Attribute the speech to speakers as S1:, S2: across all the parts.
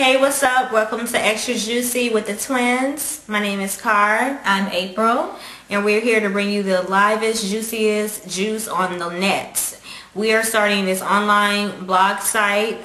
S1: Hey, what's up? Welcome to Extra Juicy with the twins. My name is Car.
S2: I'm April.
S1: And we're here to bring you the livest, juiciest juice on the net. We are starting this online blog site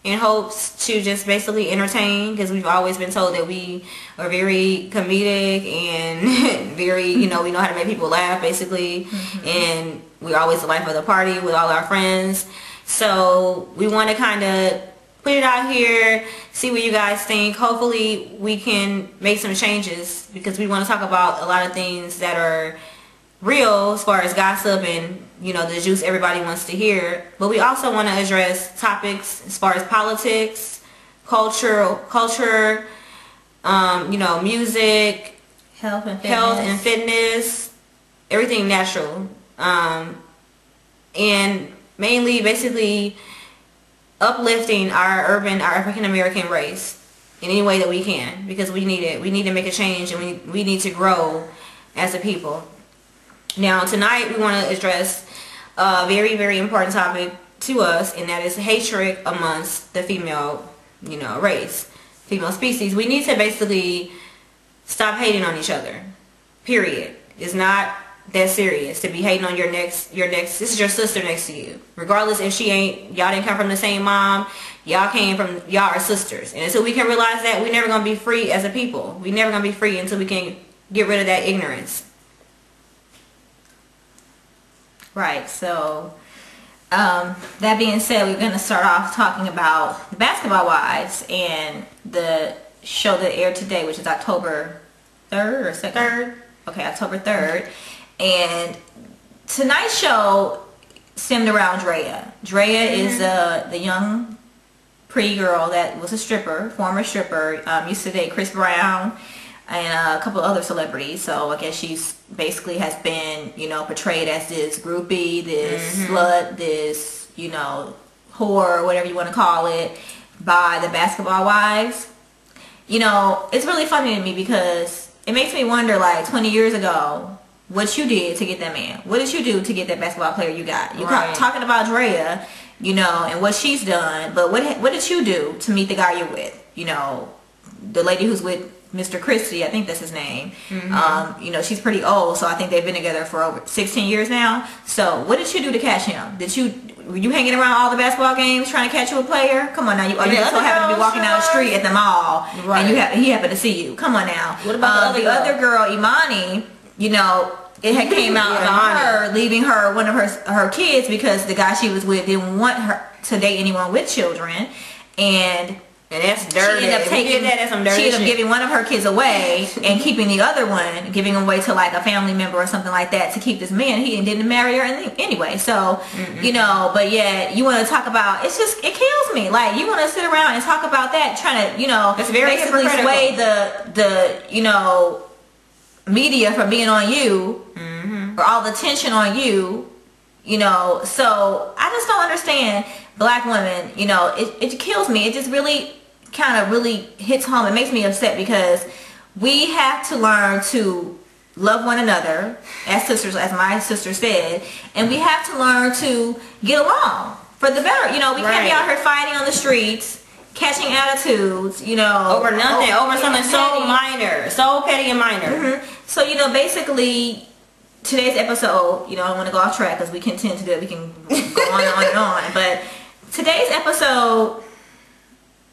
S1: in hopes to just basically entertain, because we've always been told that we are very comedic and very, we know how to make people laugh, basically. And we're always the life of the party with all our friends. So we want to kind of put it out here, see what you guys think. Hopefully we can make some changes, because we want to talk about a lot of things that are real as far as gossip and the juice everybody wants to hear. But we also want to address topics as far as politics, culture, music,
S2: health and fitness,
S1: everything natural, and mainly basically uplifting our African American race in any way that we can, because we need it. We need to make a change, and we need to grow as a people. Now tonight we want to address a very, very important topic to us, and that is hatred amongst the female race, female species. We need to basically stop hating on each other, period. It's not that serious to be hating on your next this is your sister next to you, regardless if y'all didn't come from the same mom, y'all are sisters. And until we can realize that, we're never gonna be free as a people. We're never gonna be free until we can get rid of that ignorance.
S2: Right. So that being said, we're going to start off talking about the Basketball Wives and the show that aired today, which is October 3rd or 2nd?
S1: 3rd.
S2: Okay, October 3rd. And tonight's show stemmed around Drea. Drea is the young pretty girl that was a stripper, former stripper, used to date Chris Brown and a couple other celebrities. So I guess she's basically has been, portrayed as this groupie, this slut, this, whore, whatever you want to call it, by the Basketball Wives. It's really funny to me, because it makes me wonder, like 20 years ago, what you did to get that man. What did you do to get that basketball player you got? You're talking about Drea, and what she's done, but what did you do to meet the guy you're with? The lady who's with Mr. Christie, I think that's his name. She's pretty old, so I think they've been together for over 16 years now. So what did you do to catch him? Were you hanging around all the basketball games trying to catch you a player? Come on now, you just so happen to be walking down the street at the mall, and he happened to see you. Come on now.
S1: What about the other
S2: girl, Imani? It had came out of her leaving one of her kids, because the guy she was with didn't want her to date anyone with children, and
S1: that's dirty. She ended up
S2: giving one of her kids away and keeping the other one, giving away to like a family member or something like that to keep this man. He didn't marry her anyway. So, but yeah, you want to talk about, it kills me. Like, you want to sit around and talk about that, trying to,
S1: it's very
S2: basically sway the media from being on you, or all the tension on you, so I just don't understand black women. It kills me. It just really really hits home. It makes me upset, because we have to learn to love one another as sisters, as my sister said, and we have to learn to get along for the better. We can't be out here fighting on the streets, catching attitudes,
S1: over nothing, over something so minor, so petty and minor.
S2: So, basically, today's episode, I don't want to go off track, because we can tend to do it. We can go on and on and on. But today's episode,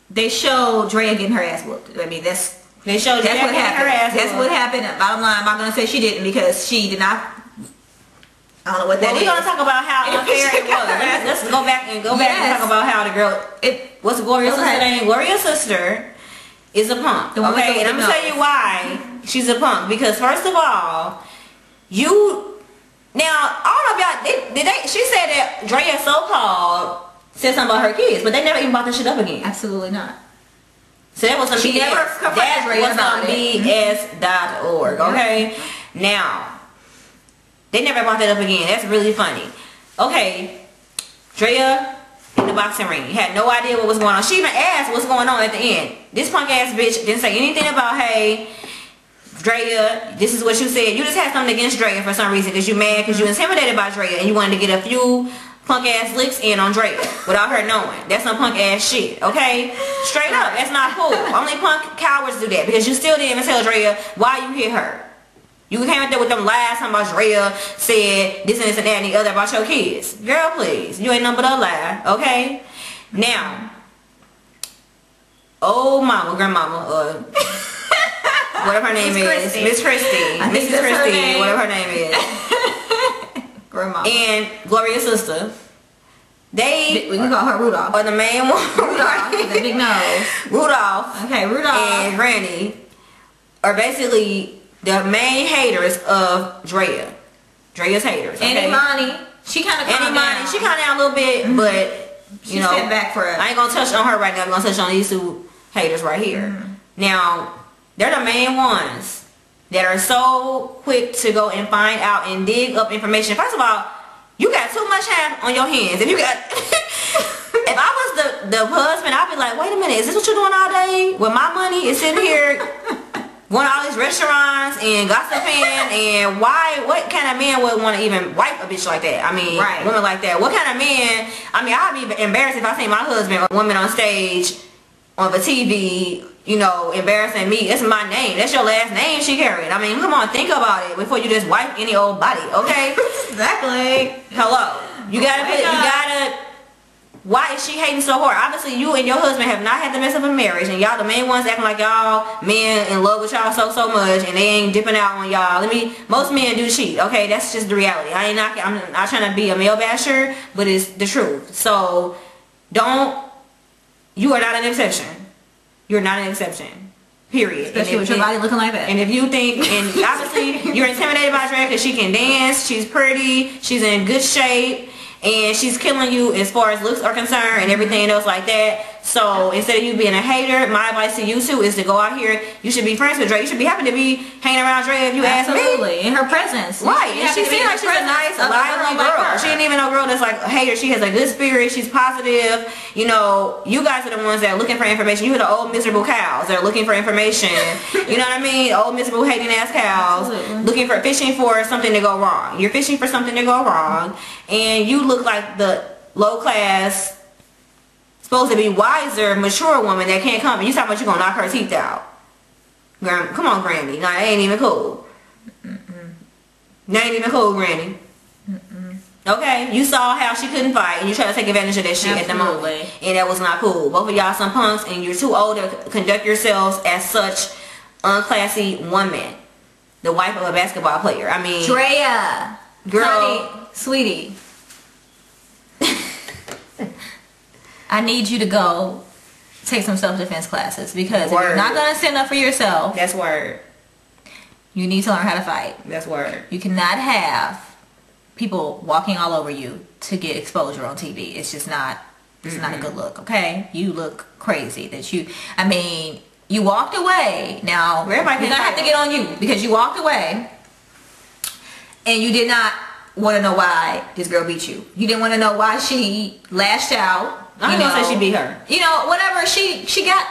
S2: they show Drea getting her ass whooped. I mean, that's what happened. That's what happened. Bottom line, I'm not going to say she didn't, because she did not. I don't know what that is.
S1: We're going to talk about how unfair it was. Let's go back and talk about how the girl, what's Gloria's sister name? Gloria's sister is a punk. Okay, and I'm going to tell you why she's a punk. Because first of all, I don't know if y'all, she said that Drea so-called said something about her kids, but they never even brought this shit up again.
S2: Absolutely not.
S1: So that was some BS. That was on BS.org, okay? Now, they never brought that up again. That's really funny. Okay, Drea in the boxing ring had no idea what was going on. She even asked what's going on at the end. This punk ass bitch didn't say anything about, hey, Drea, this is what you said. You just had something against Drea for some reason, because you mad, because you intimidated by Drea, and you wanted to get a few punk ass licks in on Drea without her knowing. That's some punk ass shit, okay? Straight up, that's not cool. Only punk cowards do that because you still didn't even tell Drea why you hit her. You came out there with them lies talking about Drea said this and this and that and the other about your kids. Girl, please. You ain't nothing but a lie, okay? Now, old mama, grandmama, whatever her name is. Miss Christie. Mrs. Christie, whatever her name is.
S2: Grandma.
S1: And Gloria's sister. We
S2: can call her Rudolph.
S1: Or the main one.
S2: Rudolph with the big nose.
S1: Rudolph.
S2: Okay, Rudolph.
S1: And Granny are basically the main haters of Drea. Drea's haters. Okay?
S2: And Imani. She kind of calmed down.
S1: She calmed down a little bit, but
S2: she stepped back for us.
S1: I ain't gonna touch on her right now. I'm gonna touch on these two haters right here. Now, they're the main ones that are so quick to go and find out and dig up information. First of all, you got too much time on your hands. If you got, if I was the husband, I'd be like, wait a minute, is this what you're doing all day? When my money is sitting here going to all these restaurants and gossiping, and what kind of man would want to even wipe a bitch like that? I mean, woman like that. What kind of man? I mean, I'd be embarrassed if I seen my husband or woman on stage on the TV, you know, embarrassing me. It's my name. That's your last name she carried. I mean, come on, think about it before you just wipe any old body, okay?
S2: Exactly.
S1: Hello. You gotta, why is she hating so hard? Obviously, you and your husband have not had the mess of a marriage, and y'all the main ones acting like y'all men in love with y'all so much, and they ain't dipping out on y'all. Most men do cheat, okay? That's just the reality. I'm not trying to be a male basher, but it's the truth. So, you are not an exception. You're not an exception. Period.
S2: Especially with your body looking like that.
S1: And if you think, and obviously you're intimidated by Drea because she can dance, she's pretty, she's in good shape, and she's killing you as far as looks are concerned and everything else like that. So instead of you being a hater, my advice to you too is to go out here. You should be friends with Drea. You should be happy to be hanging around Drea if you ask me.
S2: Absolutely. In her presence.
S1: Right. And she seems like she's a nice, lively girl. She ain't even a girl that's like a hater. She has a good spirit. She's positive. You know, you guys are the ones that are looking for information. You are the old miserable cows that are looking for information. You know what I mean? Old miserable hating ass cows. Absolutely. Fishing for something to go wrong. You're fishing for something to go wrong. And you look like the low class, supposed to be wiser, mature woman that can't come. And you talking about you gonna knock her teeth out. Come on, Granny. Nah, that ain't even cool. That ain't even cool, Granny. Okay, you saw how she couldn't fight, and you try to take advantage of that shit at the moment, and that was not cool. Both of y'all some punks, and you're too old to conduct yourselves as such unclassy women. The wife of a basketball player. I mean,
S2: Drea,
S1: girl,
S2: honey, sweetie. I need you to go take some self-defense classes, because if you're not going to stand up for yourself,
S1: that's word. You
S2: need to learn how to fight.
S1: That's word.
S2: You cannot have people walking all over you to get exposure on TV. It's just not, it's not a good look, okay? You look crazy. You walked away. Now, we're going to have to get on you, because you walked away and you did not want to know why this girl beat you. You didn't want to know why she lashed out.
S1: I don't say she beat her.
S2: You know, whatever she got.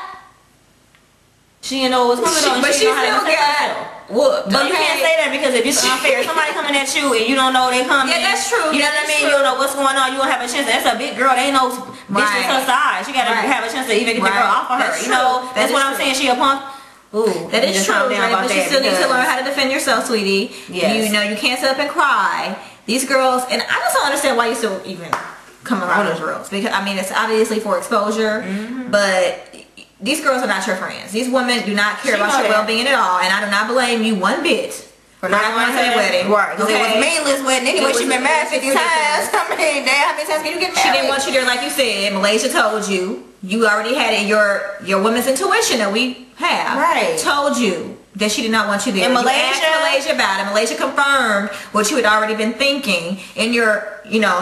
S1: She didn't know what was coming on.
S2: But she still got whooped.
S1: But you can't say that, because if it's unfair, somebody coming at you and you don't know they coming.
S2: Yeah, that's true.
S1: You know what I mean? You don't know what's going on. You don't have a chance. That's a big girl. They ain't no bitch that's her size. She got to have a chance to even get the girl off of her. You know, that's what I'm saying. She a punk. Ooh,
S2: that is true, but you still need to learn how to defend yourself, sweetie. Yes. You know, you can't sit up and cry. These girls, and I just don't understand why you still even come around those girls, because I mean, it's obviously for exposure, but these girls are not your friends. These women do not care about your well-being at all, and I do not blame you one bit for not going to the wedding.
S1: Right, because it was meaningless wedding anyway. She's been married 50 times. I mean, damn, how many times can you get married?
S2: She didn't want you there, like you said. Malaysia told you. You already had it. Your women's intuition that we have told you that she did not want you there.
S1: And
S2: you asked Malaysia about it. Malaysia confirmed what you had already been thinking in your,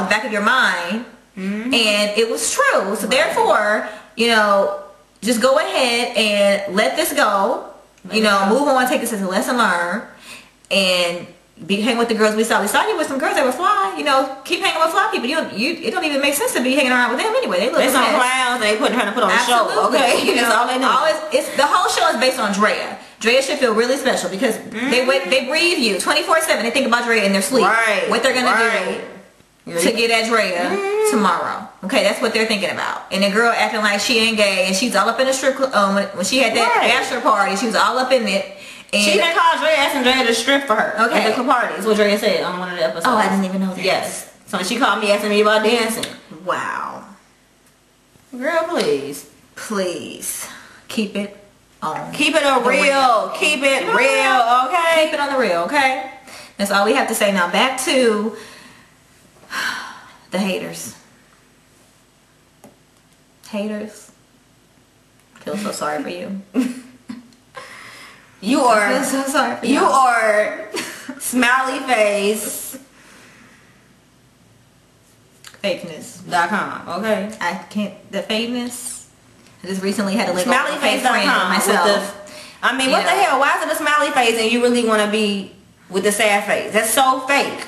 S2: back of your mind, and it was true. So therefore, just go ahead and let this go. Move on. Take this as a lesson learned, and hang with the girls we saw. We saw you with some girls that were fly. Keep hanging with fly people. It don't even make sense to be hanging around with them anyway. They look
S1: some clowns. They trying to put on a show. Okay, that's all they know.
S2: The whole show is based on Drea. Drea should feel really special, because they breathe you 24/7. They think about Drea in their sleep. Right. What they're gonna do. to get at Drea tomorrow. Okay, that's what they're thinking about. And the girl acting like she ain't gay, and she's all up in the strip club. When she had that bachelor party, she was all up in it. And
S1: she even called Drea, asking Drea to strip for her at the party. That's what Drea said on one of the episodes.
S2: Oh, I didn't even know that.
S1: Yes. So she called me asking me about dancing.
S2: Wow.
S1: Girl, please.
S2: Please. Keep it on.
S1: Keep it on real. Keep it real, okay?
S2: Keep it on the real, okay? That's all we have to say. Now back to the haters. Haters. I feel so sorry for you.
S1: You are.
S2: I feel so sorry for
S1: you are smiley face.
S2: Fakeness.com.
S1: Okay.
S2: I can't. The fakeness. I just recently had a link
S1: smileyface.com myself. I mean, what the hell? Why is it a smiley face and you really want to be with the sad face? That's so fake.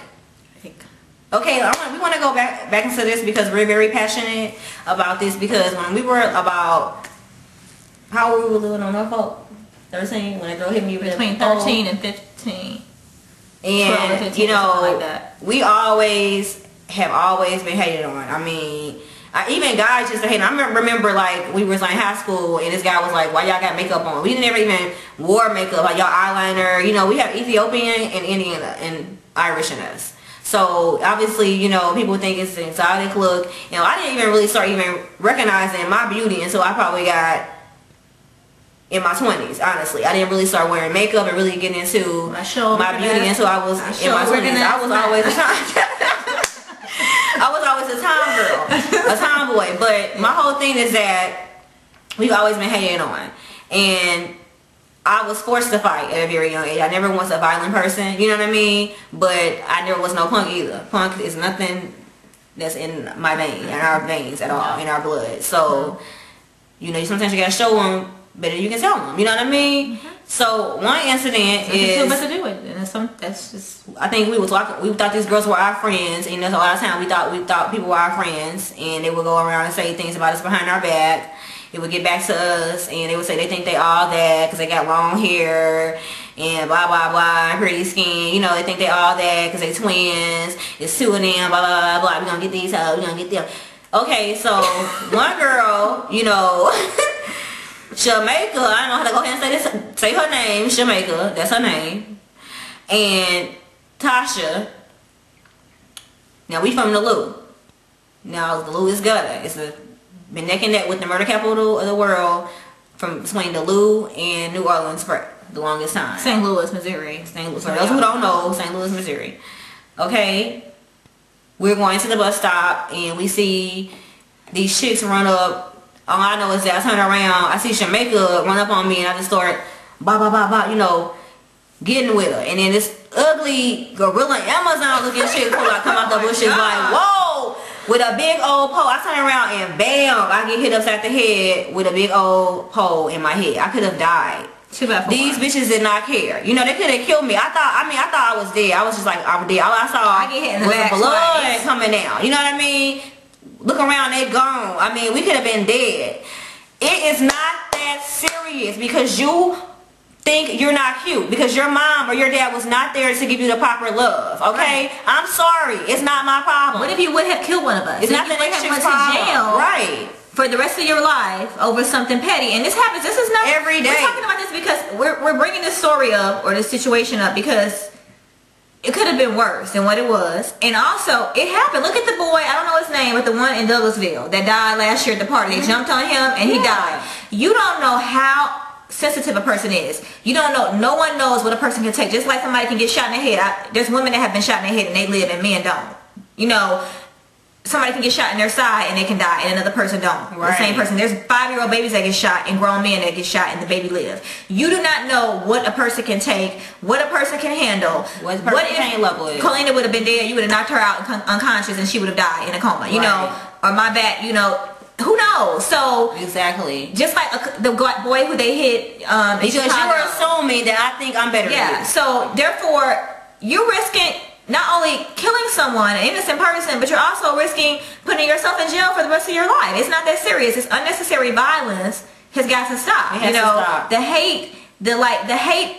S1: Okay, we want to go back into this because we're very passionate about this, because when we were about, how were we living on Norfolk? 13, when a girl hit me with
S2: between 13 and 15.
S1: And
S2: 15, you know, like that.
S1: We have always been hated on. I mean, even guys just hate. I remember like we was like in high school and this guy was like, "Why y'all got makeup on?" We never even wore makeup, like y'all eyeliner. You know, we have Ethiopian and Indian and Irish in us. So obviously, you know, people think it's an exotic look. You know, I didn't even really start even recognizing my beauty until I probably got in my 20s. Honestly, I didn't really start wearing makeup and really getting into my beauty until I was in my 20s. I was always a I was always a tomgirl, a tomboy. But my whole thing is that we've always been hated on, and I was forced to fight at a very young age. I never was a violent person, you know what I mean? But I never was no punk either. Punk is nothing that's in my vein, in our veins at all, in our blood. So, you know, sometimes you gotta show them better than you can tell them, you know what I mean? So one incident is
S2: to do it, and that's just.
S1: I think we thought these girls were our friends, and there's a lot of time we thought people were our friends, and they would go around and say things about us behind our back. It would get back to us, and they would say they think they all that because they got long hair and blah blah blah, pretty skin. You know, they think they all that because they twins. It's two of them, blah blah blah blah. We gonna get these hoes, we gonna get them. Okay, so one girl, you know, Jamaica. I don't know how to go ahead and say this. Say her name, Jamaica. That's her name. And Tasha. Now we from the Lou. Now the Lou is gutter. It's been neck and neck with the murder capital of the world, from between the Lou and New Orleans for the longest time.
S2: St. Louis, Missouri.
S1: St. Louis. For those who don't know, St. Louis, Missouri. Okay, we're going to the bus stop and we see these chicks run up. All I know is that I turn around, I see Jamaica run up on me, and I just start you know, getting with her. And then this ugly gorilla Amazon looking shit come out the bushes like, whoa, with a big old pole. I turn around and bam, I get hit upside the head with a big old pole in my head. I could have died. These bitches did not care. You know, they could have killed me. I thought I was dead. I was just like, I'm dead. All I saw was blood coming down. You know what I mean? Look around, they gone. I mean, we could have been dead. It is not that serious because you think you're not cute, because your mom or your dad was not there to give you the proper love. Okay, right. I'm sorry, it's not my problem.
S2: What if you would have killed one of us?
S1: It's not the next chick's problem. To jail,
S2: right? For the rest of your life over something petty. And this happens. This is not
S1: every day.
S2: We're talking about this because we're bringing this story up, or this situation up, because it could have been worse than what it was. And also, it happened. Look at the boy, I don't know his name, but the one in Douglasville that died last year at the party. They jumped on him and he died. You don't know how sensitive a person is. You don't know. No one knows what a person can take. Just like somebody can get shot in the head. There's women that have been shot in the head and they live, and men don't. You know, somebody can get shot in their side and they can die, and another person don't. Right. The same person. There's 5-year-old babies that get shot and grown men that get shot and the baby live. You do not know what a person can take, what a person can handle. What if pain level is. Colina would have been dead, you would have knocked her out unconscious and she would have died in a coma. You know, or my back, you know, who knows? So
S1: exactly.
S2: Just like the boy who they hit
S1: because you were assuming that I think I'm better than you.
S2: So therefore, you're risking not only killing someone, an innocent person, but you're also risking putting yourself in jail for the rest of your life. It's not that serious. It's unnecessary violence has got to stop.
S1: It has to stop.
S2: The hate